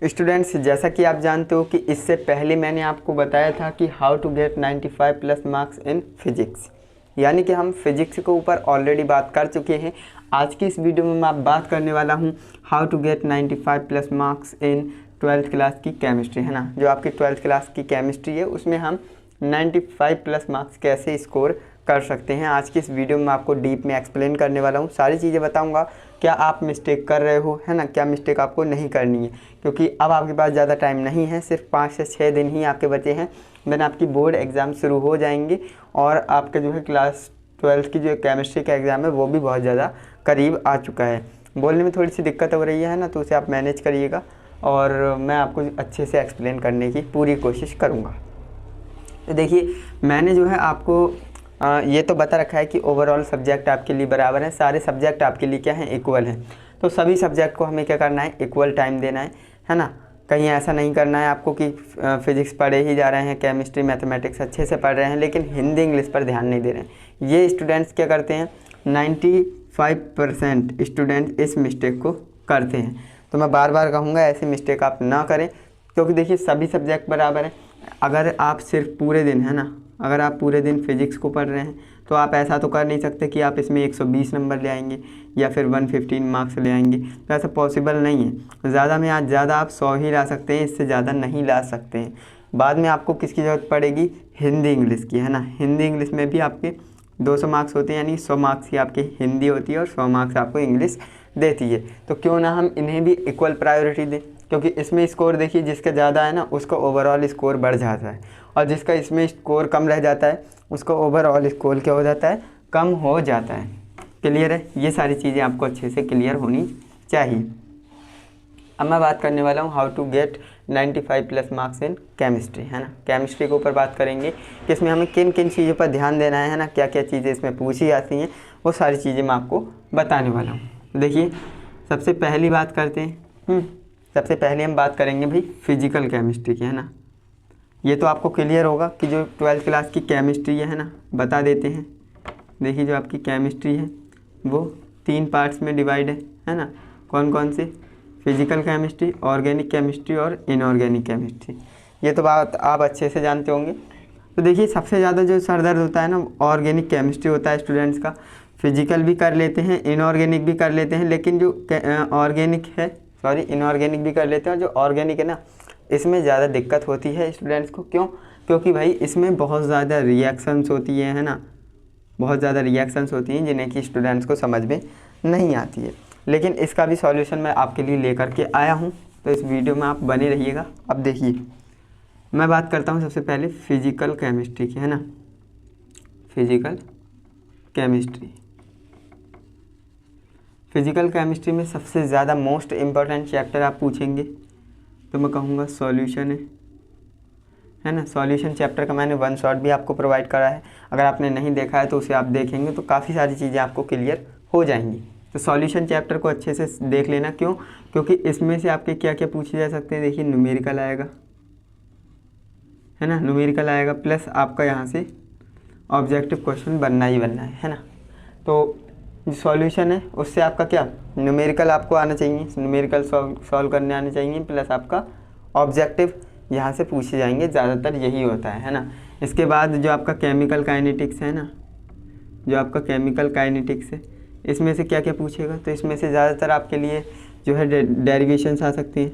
Students, जैसा कि आप जानते हो कि इससे पहले मैंने आपको बताया था कि how to get 95 plus marks in physics, यानी कि हम फिजिक्स के ऊपर ऑलरेडी बात कर चुके हैं। आज की इस वीडियो में मैं बात करने वाला हूं how to get 95 plus marks in 12th class की केमिस्ट्री, है ना। जो आपकी 12th क्लास की केमिस्ट्री है उसमें हम 95 प्लस मार्क्स कैसे स्कोर कर सकते हैं। आज की इस वीडियो में आपको डीप में एक्सप्लेन करने वाला हूँ, सारी चीज़ें बताऊँगा। क्या आप मिस्टेक कर रहे हो, है ना, क्या मिस्टेक आपको नहीं करनी है, क्योंकि अब आपके पास ज़्यादा टाइम नहीं है, सिर्फ 5 से 6 दिन ही आपके बचे हैं। देन आपकी बोर्ड एग्ज़ाम शुरू हो जाएंगे और आपके जो है क्लास 12th की जो केमिस्ट्री का एग्ज़ाम है वो भी बहुत ज़्यादा करीब आ चुका है। बोलने में थोड़ी सी दिक्कत हो रही है ना, तो उसे आप मैनेज करिएगा और मैं आपको अच्छे से एक्सप्लेन करने की पूरी कोशिश करूँगा। तो देखिए, मैंने जो है आपको ये तो बता रखा है कि ओवरऑल सब्जेक्ट आपके लिए बराबर है, सारे सब्जेक्ट आपके लिए क्या हैं, इक्वल हैं। तो सभी सब्जेक्ट को हमें क्या करना है, इक्वल टाइम देना है ना। कहीं ऐसा नहीं करना है आपको कि फिजिक्स पढ़े ही जा रहे हैं, केमिस्ट्री मैथमेटिक्स अच्छे से पढ़ रहे हैं लेकिन हिंदी इंग्लिश पर ध्यान नहीं दे रहे हैं। ये स्टूडेंट्स क्या करते हैं, 95% स्टूडेंट इस मिस्टेक को करते हैं। तो मैं बार बार कहूँगा ऐसी मिस्टेक आप ना करें, क्योंकि देखिए सभी सब्जेक्ट बराबर हैं। अगर आप सिर्फ पूरे दिन, है ना, अगर आप पूरे दिन फिजिक्स को पढ़ रहे हैं तो आप ऐसा तो कर नहीं सकते कि आप इसमें 120 नंबर ले आएंगे या फिर 115 मार्क्स ले आएंगे, तो ऐसा पॉसिबल नहीं है। ज़्यादा में आज ज़्यादा आप 100 ही ला सकते हैं, इससे ज़्यादा नहीं ला सकते हैं। बाद में आपको किसकी ज़रूरत पड़ेगी, हिंदी इंग्लिश की, है ना। हिंदी इंग्लिश में भी आपके 200 मार्क्स होते हैं, यानी 100 मार्क्स की आपकी हिंदी होती है और 100 मार्क्स आपको इंग्लिश देती है। तो क्यों ना हम इन्हें भी इक्वल प्रायोरिटी दें, क्योंकि इसमें स्कोर देखिए जिसका ज़्यादा है ना उसका ओवरऑल स्कोर बढ़ जाता है, और जिसका इसमें स्कोर कम रह जाता है उसका ओवरऑल स्कोर क्या हो जाता है, कम हो जाता है। क्लियर है, ये सारी चीज़ें आपको अच्छे से क्लियर होनी चाहिए। अब मैं बात करने वाला हूँ how to get 95 plus marks in chemistry, है ना। केमिस्ट्री के ऊपर बात करेंगे कि इसमें हमें किन किन चीज़ों पर ध्यान देना है ना, क्या क्या चीज़ें इसमें पूछी जाती हैं, वो सारी चीज़ें मैं आपको बताने वाला हूँ। देखिए, सबसे पहली बात करते हैं, सबसे पहले हम बात करेंगे भाई फिजिकल केमिस्ट्री की, है ना। ये तो आपको क्लियर होगा कि जो 12th क्लास की केमिस्ट्री है ना, बता देते हैं। देखिए, जो आपकी केमिस्ट्री है वो 3 पार्ट्स में डिवाइड है ना। कौन कौन से, फिजिकल केमिस्ट्री, ऑर्गेनिक केमिस्ट्री और इनऑर्गेनिक केमिस्ट्री। ये तो बात आप अच्छे से जानते होंगे। तो देखिए, सबसे ज़्यादा जो सर दर्द होता है ना, ऑर्गेनिक केमिस्ट्री होता है स्टूडेंट्स का। फिजिकल भी कर लेते हैं, इनऑर्गेनिक भी कर लेते हैं, लेकिन जो ऑर्गेनिक है, सॉरी, इनऑर्गेनिक भी कर लेते हैं, और जो ऑर्गेनिक है ना इसमें ज़्यादा दिक्कत होती है स्टूडेंट्स को। क्यों, क्योंकि भाई इसमें बहुत ज़्यादा रिएक्शंस होती है ना, बहुत ज़्यादा रिएक्शंस होती हैं जिन्हें कि स्टूडेंट्स को समझ में नहीं आती है। लेकिन इसका भी सॉल्यूशन मैं आपके लिए लेकर के आया हूँ, तो इस वीडियो में आप बने रहिएगा। अब देखिए, मैं बात करता हूँ सबसे पहले फिजिकल केमिस्ट्री की, है ना। फिजिकल केमिस्ट्री, फिजिकल केमिस्ट्री में सबसे ज़्यादा मोस्ट इम्पॉर्टेंट चैप्टर आप पूछेंगे तो मैं कहूँगा सॉल्यूशन है ना। सॉल्यूशन चैप्टर का मैंने 1 शॉट भी आपको प्रोवाइड करा है, अगर आपने नहीं देखा है तो उसे आप देखेंगे तो काफ़ी सारी चीज़ें आपको क्लियर हो जाएंगी। तो सॉल्यूशन चैप्टर को अच्छे से देख लेना। क्यों, क्योंकि इसमें से आपके क्या क्या पूछे जा सकते हैं। देखिए, न्यूमेरिकल आएगा, है ना, न्यूमेरिकल आएगा, प्लस आपका यहाँ से ऑब्जेक्टिव क्वेश्चन बनना ही बनना है ना। तो जो सॉल्यूशन है उससे आपका क्या, न्यूमेरिकल आपको आना चाहिए, न्यूमेरिकल सॉल्व करने आने चाहिए, प्लस आपका ऑब्जेक्टिव यहाँ से पूछे जाएंगे, ज़्यादातर यही होता है ना। इसके बाद जो आपका केमिकल काइनेटिक्स है ना, जो आपका केमिकल काइनेटिक्स है, इसमें से क्या क्या पूछेगा, तो इसमें से ज़्यादातर आपके लिए जो है डेरिवेशंस आ सकती हैं।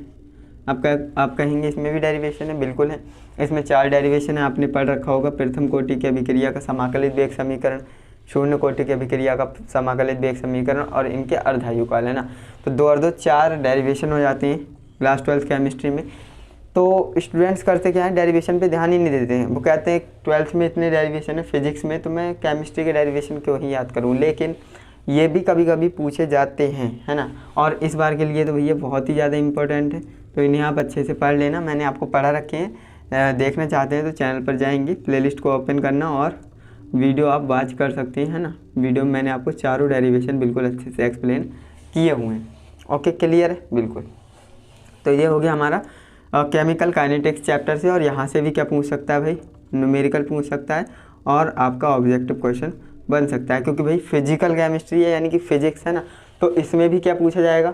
आप कहेंगे इसमें भी डेरिवेशन है, बिल्कुल है। इसमें 4 डेरिवेशन है, आपने पढ़ रखा होगा। प्रथम कोटि की अभिक्रिया का समाकलित वेग समीकरण, शून्य कोटि की अभिक्रिया का समाकलित वेग समीकरण और इनके अर्धायुकाल, है ना। तो 2 और 2 4 डेरिवेशन हो जाते हैं क्लास 12th केमिस्ट्री में। तो स्टूडेंट्स करते क्या है, डेरिवेशन पे ध्यान ही नहीं देते हैं। वो कहते हैं 12th में इतने डेरिवेशन है फिजिक्स में, तो मैं केमिस्ट्री के डेरिवेशन क्यों ही याद करूँ। लेकिन ये भी कभी कभी पूछे जाते हैं, है ना। और इस बार के लिए तो भैया बहुत ही ज़्यादा इंपॉर्टेंट है, तो इन्हें आप अच्छे से पढ़ लेना। मैंने आपको पढ़ा रखे हैं, देखना चाहते हैं तो चैनल पर जाएंगे, प्लेलिस्ट को ओपन करना और वीडियो आप वॉच कर सकते हैं, है ना। वीडियो में मैंने आपको चारों डेरिवेशन बिल्कुल अच्छे से एक्सप्लेन किए हुए हैं। ओके, क्लियर है, बिल्कुल। तो ये हो गया हमारा केमिकल काइनेटिक्स चैप्टर से। और यहाँ से भी क्या पूछ सकता है भाई, न्यूमेरिकल पूछ सकता है और आपका ऑब्जेक्टिव क्वेश्चन बन सकता है, क्योंकि भाई फिजिकल केमिस्ट्री है यानी कि फिजिक्स है ना, तो इसमें भी क्या पूछा जाएगा,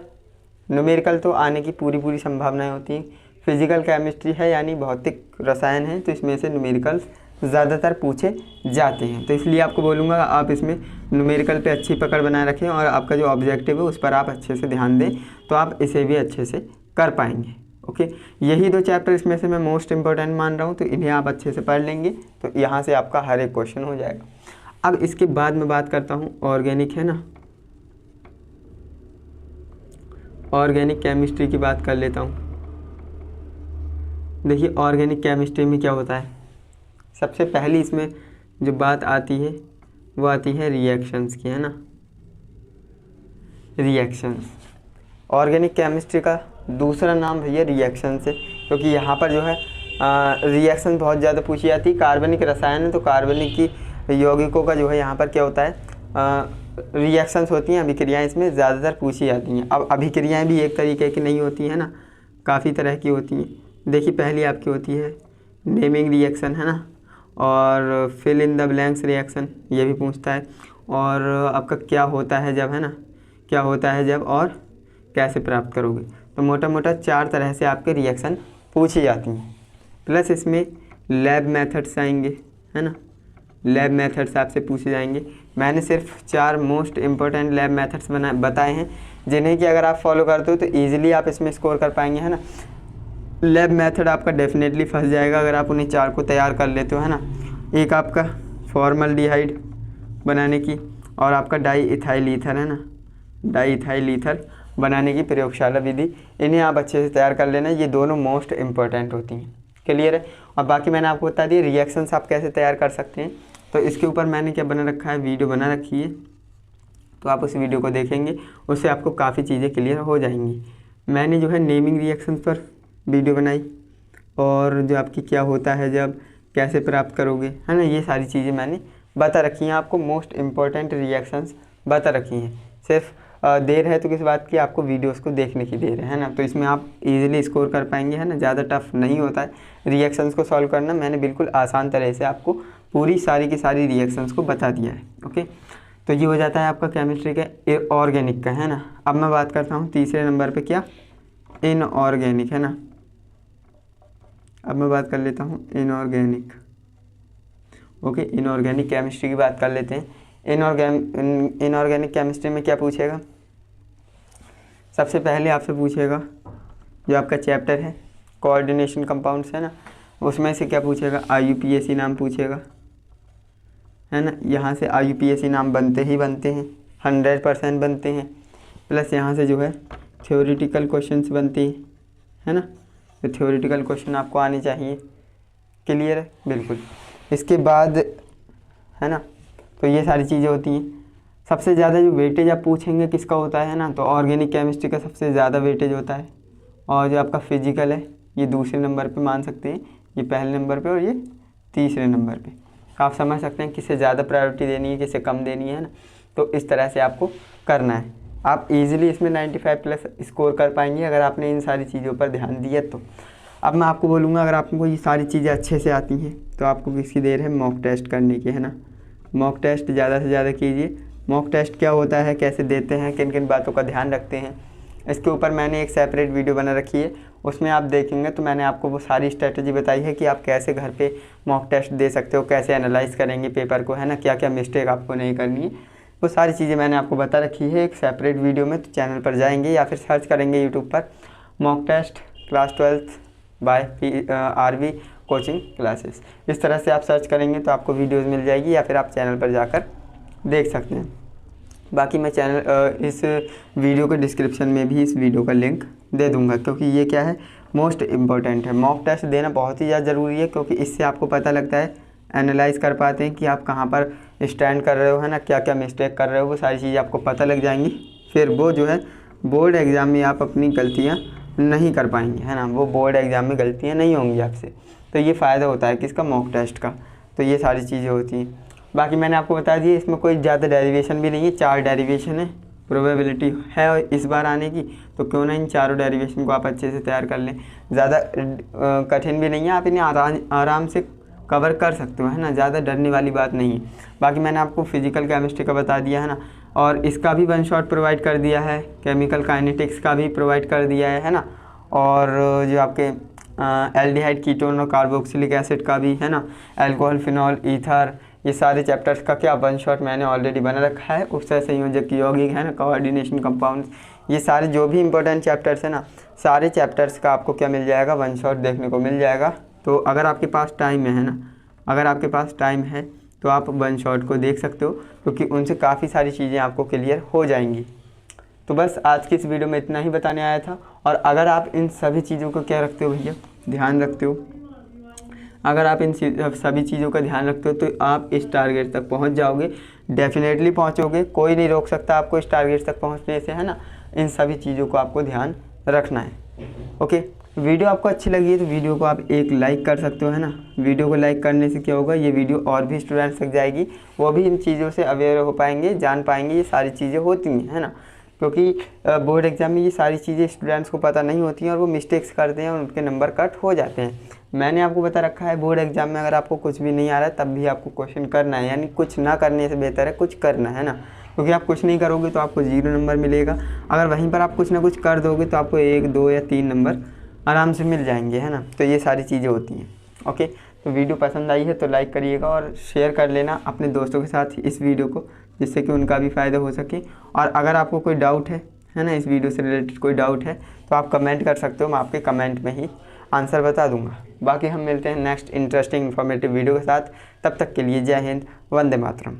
न्यूमेरिकल तो आने की पूरी संभावनाएं होती हैं। फिजिकल केमिस्ट्री है यानी भौतिक रसायन है, तो इसमें से न्यूमेरिकल ज़्यादातर पूछे जाते हैं। तो इसलिए आपको बोलूँगा आप इसमें न्यूमेरिकल पे अच्छी पकड़ बनाए रखें और आपका जो ऑब्जेक्टिव है उस पर आप अच्छे से ध्यान दें, तो आप इसे भी अच्छे से कर पाएंगे। ओके, यही 2 चैप्टर इसमें से मैं मोस्ट इम्पोर्टेंट मान रहा हूँ, तो इन्हें आप अच्छे से पढ़ लेंगे तो यहाँ से आपका हर एक क्वेश्चन हो जाएगा। अब इसके बाद मैं बात करता हूँ ऑर्गेनिक, है ना, ऑर्गेनिक केमिस्ट्री की बात कर लेता हूँ। देखिए ऑर्गेनिक केमिस्ट्री में क्या होता है, सबसे पहली इसमें जो बात आती है वो आती है रिएक्शंस की, है ना, रिएक्शंस। ऑर्गेनिक केमिस्ट्री का दूसरा नाम भैया रिएक्शंस है, क्योंकि यहाँ पर जो है रिएक्शन बहुत ज़्यादा पूछी जाती है। कार्बनिक रसायन है तो कार्बनिक की यौगिकों का जो है यहाँ पर क्या होता है, रिएक्शंस होती हैं, अभिक्रियाएँ इसमें ज़्यादातर पूछी जाती हैं। अब अभिक्रियाएँ भी एक तरीके की नहीं होती है ना, काफ़ी तरह की होती हैं। देखिए पहली आपकी होती है नेमिंग रिएक्शन, है ना, और fill in the blanks reaction, ये भी पूछता है। और आपका क्या होता है जब, है ना, क्या होता है जब और कैसे प्राप्त करोगे। तो मोटा मोटा 4 तरह से आपके रिएक्शन पूछी जाती हैं। प्लस इसमें लैब मेथड्स आएंगे, है ना, लैब मेथड्स आपसे पूछे जाएंगे। मैंने सिर्फ 4 मोस्ट इम्पोर्टेंट लैब मेथड्स बताए हैं, जिन्हें कि अगर आप फॉलो करते हो तो ईजिली आप इसमें स्कोर कर पाएंगे, है ना। लैब मेथड आपका डेफिनेटली फंस जाएगा अगर आप उन्हें 4 को तैयार कर लेते हो, है ना। एक आपका फॉर्मल्डिहाइड बनाने की और आपका डाई इथाइल ईथर, है ना, डाई इथाइल ईथर बनाने की प्रयोगशाला विधि, इन्हें आप अच्छे से तैयार कर लेना। ये दोनों मोस्ट इम्पोर्टेंट होती हैं, क्लियर है। और बाकी मैंने आपको बता दिया रिएक्शंस आप कैसे तैयार कर सकते हैं, तो इसके ऊपर मैंने क्या बना रखा है, वीडियो बना रखी है, तो आप उस वीडियो को देखेंगे, उससे आपको काफ़ी चीज़ें क्लियर हो जाएंगी। मैंने जो है नेमिंग रिएक्शंस पर वीडियो बनाई और जो आपकी क्या होता है जब, कैसे प्राप्त करोगे, है ना, ये सारी चीज़ें मैंने बता रखी हैं आपको। मोस्ट इम्पॉर्टेंट रिएक्शंस बता रखी हैं। सिर्फ देर है तो किस बात की, आपको वीडियोस को देखने की देर है ना, तो इसमें आप इजीली स्कोर कर पाएंगे, है ना। ज़्यादा टफ नहीं होता है रिएक्शंस को सॉल्व करना। मैंने बिल्कुल आसान तरह से आपको पूरी सारी की सारी रिएक्शंस को बता दिया है। ओके, तो ये हो जाता है आपका केमिस्ट्री का ऑर्गेनिक का, है ना। अब मैं बात करता हूँ तीसरे नंबर पर, क्या, इनऑर्गेनिक, है ना। अब मैं बात कर लेता हूँ इनऑर्गेनिक। ओके, इनऑर्गेनिक केमिस्ट्री की बात कर लेते हैं। इनऑर्गेनिक केमिस्ट्री में क्या पूछेगा, सबसे पहले आपसे पूछेगा जो आपका चैप्टर है कोऑर्डिनेशन कंपाउंड्स, है ना, उसमें से क्या पूछेगा, IUPAC नाम पूछेगा, है ना। यहाँ से IUPAC नाम बनते ही बनते हैं, 100% बनते हैं। प्लस यहाँ से जो है थ्योरेटिकल क्वेश्चंस बनते हैं, है ना, तो थ्योरेटिकल क्वेश्चन आपको आने चाहिए, क्लियर है, बिल्कुल। इसके बाद, है ना, तो ये सारी चीज़ें होती हैं। सबसे ज़्यादा जो वेटेज आप पूछेंगे किसका होता है ना, तो ऑर्गेनिक केमिस्ट्री का सबसे ज़्यादा वेटेज होता है। और जो आपका फिजिकल है ये दूसरे नंबर पे मान सकते हैं, ये पहले नंबर पे और ये तीसरे नंबर पे। आप समझ सकते हैं किसे ज़्यादा प्रायोरिटी देनी है, किसे कम देनी है ना, तो इस तरह से आपको करना है। आप इजीली इसमें 95+ स्कोर कर पाएंगे अगर आपने इन सारी चीज़ों पर ध्यान दिया तो। अब मैं आपको बोलूँगा अगर आपको ये सारी चीज़ें अच्छे से आती हैं तो आपको किसकी देर है, मॉक टेस्ट करने की, है ना। मॉक टेस्ट ज़्यादा से ज़्यादा कीजिए। मॉक टेस्ट क्या होता है, कैसे देते हैं, किन किन बातों का ध्यान रखते हैं, इसके ऊपर मैंने एक सेपरेट वीडियो बना रखी है, उसमें आप देखेंगे तो मैंने आपको वो सारी स्ट्रेटजी बताई है कि आप कैसे घर पे मॉक टेस्ट दे सकते हो, कैसे एनालाइज करेंगे पेपर को, है ना, क्या क्या मिस्टेक आपको नहीं करनी है, वो सारी चीज़ें मैंने आपको बता रखी है एक सेपरेट वीडियो में। तो चैनल पर जाएंगे या फिर सर्च करेंगे यूट्यूब पर mock test class 12th by RV coaching classes, इस तरह से आप सर्च करेंगे तो आपको वीडियोज़ मिल जाएगी, या फिर आप चैनल पर जाकर देख सकते हैं। बाकी मैं चैनल इस वीडियो के डिस्क्रिप्शन में भी इस वीडियो का लिंक दे दूंगा, क्योंकि ये क्या है, मोस्ट इम्पॉर्टेंट है। मॉक टेस्ट देना बहुत ही ज़्यादा ज़रूरी है, क्योंकि इससे आपको पता लगता है, एनालाइज कर पाते हैं कि आप कहाँ पर स्टैंड कर रहे हो, है ना, क्या क्या मिस्टेक कर रहे हो, वो सारी चीज़ें आपको पता लग जाएंगी। फिर वो जो है बोर्ड एग्ज़ाम में आप अपनी गलतियाँ नहीं कर पाएंगे, है ना, वो बोर्ड एग्ज़ाम में गलतियाँ नहीं होंगी आपसे। तो ये फ़ायदा होता है किसका, मॉक टेस्ट का। तो ये सारी चीज़ें होती हैं। बाकी मैंने आपको बता दिया इसमें कोई ज़्यादा डेरिवेशन भी नहीं है, 4 डेरिवेशन है, प्रोबेबिलिटी है इस बार आने की, तो क्यों ना इन चारों डेरिवेशन को आप अच्छे से तैयार कर लें। ज़्यादा कठिन भी नहीं है, आप इन्हें आराम से कवर कर सकते हो, है ना, ज़्यादा डरने वाली बात नहीं है। बाकी मैंने आपको फिजिकल केमिस्ट्री का बता दिया, है ना, और इसका भी वन शॉट प्रोवाइड कर दिया है, केमिकल काइनेटिक्स का भी प्रोवाइड कर दिया है ना, और जो आपके एल्डिहाइड, कीटोन और कार्बोक्सिलिक एसिड का भी है ना, अल्कोहल, फिनॉल, ईथर, ये सारे चैप्टर्स का क्या वन शॉट मैंने ऑलरेडी बना रखा है। उपसर्ग, संयोजक, यौगिक है ना, कोऑर्डिनेशन, कंपाउंड्स, ये सारे जो भी इंपॉर्टेंट चैप्टर्स है ना, सारे चैप्टर्स का आपको क्या मिल जाएगा, वन शॉट देखने को मिल जाएगा। तो अगर आपके पास टाइम है ना, अगर आपके पास टाइम है तो आप वन शॉट को देख सकते हो, क्योंकि उनसे काफ़ी सारी चीज़ें आपको क्लियर हो जाएंगी। तो बस आज की इस वीडियो में इतना ही बताने आया था। और अगर आप इन सभी चीज़ों को क्या रखते हो भैया, ध्यान रखते हो, अगर आप इन सभी चीज़ों का ध्यान रखते हो तो आप इस टारगेट तक पहुंच जाओगे, डेफिनेटली पहुंचोगे, कोई नहीं रोक सकता आपको इस टारगेट तक पहुंचने से, है ना। इन सभी चीज़ों को आपको ध्यान रखना है। ओके, वीडियो आपको अच्छी लगी है तो वीडियो को आप एक लाइक कर सकते हो, है ना। वीडियो को लाइक करने से क्या होगा, ये वीडियो और भी स्टूडेंट्स तक जाएगी, वो भी इन चीज़ों से अवेयर हो पाएंगे, जान पाएंगे ये सारी चीज़ें होती हैं, है ना। क्योंकि बोर्ड एग्जाम में ये सारी चीज़ें स्टूडेंट्स को पता नहीं होती हैं और वो मिस्टेक्स करते हैं और उनके नंबर कट हो जाते हैं। मैंने आपको बता रखा है, बोर्ड एग्जाम में अगर आपको कुछ भी नहीं आ रहा है तब भी आपको क्वेश्चन करना है, यानी कुछ ना करने से बेहतर है कुछ करना, है ना। क्योंकि आप कुछ नहीं करोगे तो आपको 0 नंबर मिलेगा, अगर वहीं पर आप कुछ ना कुछ कर दोगे तो आपको 1, 2 या 3 नंबर आराम से मिल जाएंगे, है ना। तो ये सारी चीज़ें होती हैं। ओके, तो वीडियो पसंद आई है तो लाइक करिएगा और शेयर कर लेना अपने दोस्तों के साथ इस वीडियो को, जिससे कि उनका भी फ़ायदा हो सके। और अगर आपको कोई डाउट है ना, इस वीडियो से रिलेटेड कोई डाउट है तो आप कमेंट कर सकते हो, मैं आपके कमेंट में ही आंसर बता दूंगा। बाकी हम मिलते हैं नेक्स्ट इंटरेस्टिंग इन्फॉर्मेटिव वीडियो के साथ, तब तक के लिए जय हिंद, वंदे मातरम।